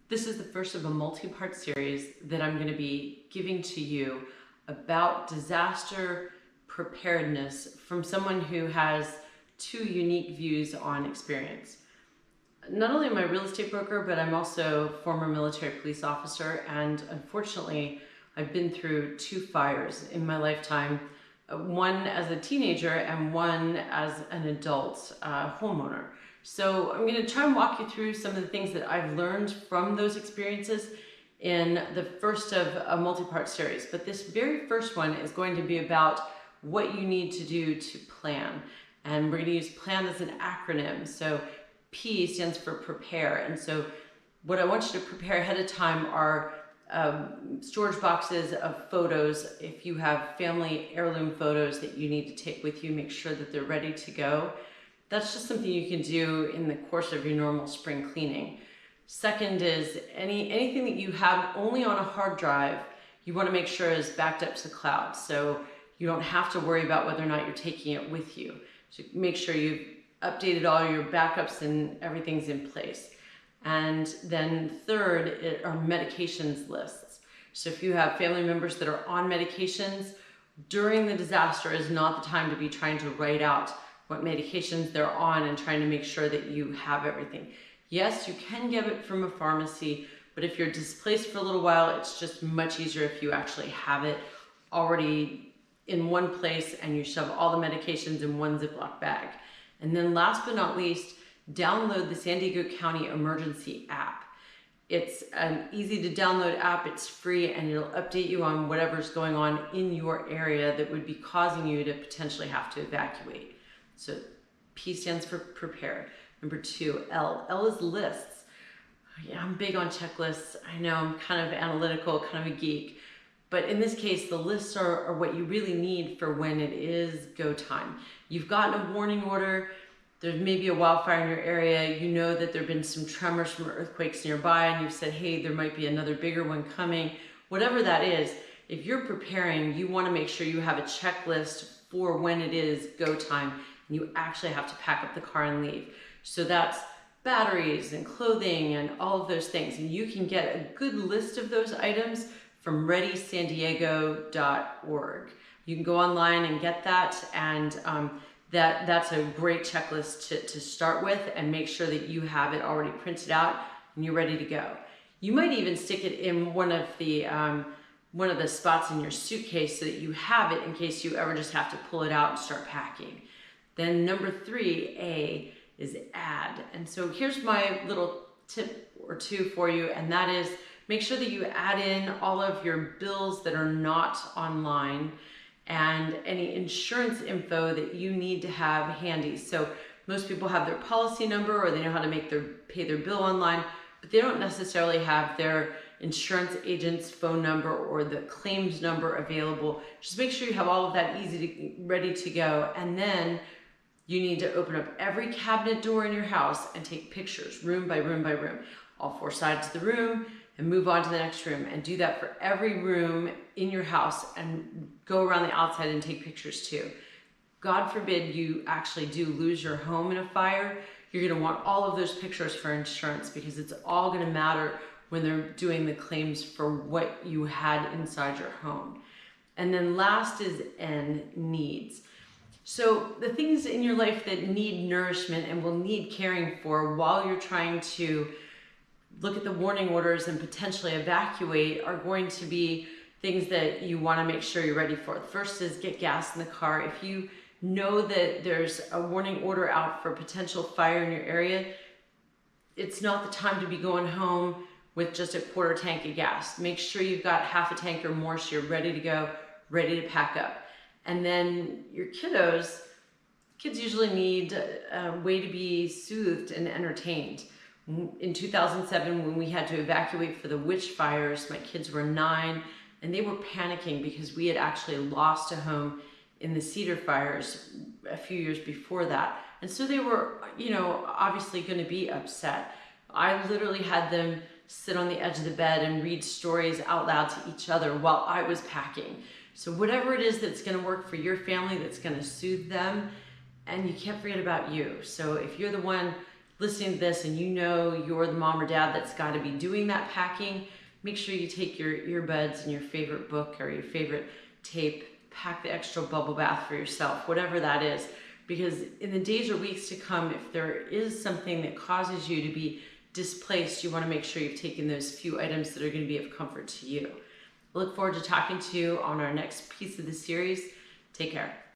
This is the first of a multi-part series that I'm going to be giving to you about disaster preparedness from someone who has two unique views on experience. Not only am I a real estate broker, but I'm also a former military police officer, and unfortunately, I've been through two fires in my lifetime, one as a teenager and one as an adult homeowner. So I'm going to try and walk you through some of the things that I've learned from those experiences in the first of a multi-part series. But this very first one is going to be about what you need to do to plan. And we're going to use plan as an acronym. So P stands for prepare. And so what I want you to prepare ahead of time are storage boxes of photos. If you have family heirloom photos that you need to take with you, make sure that they're ready to go. That's just something you can do in the course of your normal spring cleaning. Second is anything that you have only on a hard drive, you want to make sure is backed up to the cloud. So you don't have to worry about whether or not you're taking it with you. So make sure you've updated all your backups and everything's in place. And then third are medications lists. So if you have family members that are on medications, during the disaster is not the time to be trying to write out what medications they're on and trying to make sure that you have everything. Yes, you can get it from a pharmacy, but if you're displaced for a little while, it's just much easier if you actually have it already in one place and you shove all the medications in one Ziploc bag. And then last but not least, download the San Diego County Emergency app. It's an easy to download app, it's free, and it'll update you on whatever's going on in your area that would be causing you to potentially have to evacuate. So P stands for prepare. Number two, L is lists. Yeah, I'm big on checklists. I know I'm kind of analytical, kind of a geek, but in this case, the lists are what you really need for when it is go time. You've gotten a warning order, there's maybe a wildfire in your area, you know that there have been some tremors from earthquakes nearby, and you've said, hey, there might be another bigger one coming. Whatever that is, if you're preparing, you want to make sure you have a checklist for when it is go time, and you actually have to pack up the car and leave. So that's batteries and clothing and all of those things. And you can get a good list of those items from readysandiego.org. You can go online and get that, and that's a great checklist to start with, and make sure that you have it already printed out and you're ready to go. You might even stick it in one of the spots in your suitcase so that you have it in case you ever just have to pull it out and start packing. Then number three, A, is add. And so here's my little tip or two for you, and that is make sure that you add in all of your bills that are not online and any insurance info that you need to have handy. So most people have their policy number, or they know how to pay their bill online, but they don't necessarily have their insurance agent's phone number or the claims number available. Just make sure you have all of that ready to go. And then you need to open up every cabinet door in your house and take pictures, room by room by room, all four sides of the room, and move on to the next room. And do that for every room in your house, and go around the outside and take pictures too. God forbid you actually do lose your home in a fire. You're gonna want all of those pictures for insurance, because it's all gonna matter when they're doing the claims for what you had inside your home. And then last is N, needs. So the things in your life that need nourishment and will need caring for while you're trying to look at the warning orders and potentially evacuate are going to be things that you want to make sure you're ready for. The first is get gas in the car. If you know that there's a warning order out for potential fire in your area, it's not the time to be going home with just a quarter tank of gas. Make sure you've got half a tank or more so you're ready to go, ready to pack up. And then your kids usually need a way to be soothed and entertained. In 2007, when we had to evacuate for the witch fires, my kids were 9, and they were panicking because we had actually lost a home in the Cedar fires a few years before that. And so they were, obviously going to be upset. I literally had them sit on the edge of the bed and read stories out loud to each other while I was packing. So whatever it is that's going to work for your family, that's going to soothe them, and you can't forget about you. So if you're the one listening to this and you know you're the mom or dad that's got to be doing that packing, make sure you take your earbuds and your favorite book or your favorite tape, pack the extra bubble bath for yourself, whatever that is. Because in the days or weeks to come, if there is something that causes you to be displaced, you want to make sure you've taken those few items that are going to be of comfort to you. I look forward to talking to you on our next piece of the series. Take care.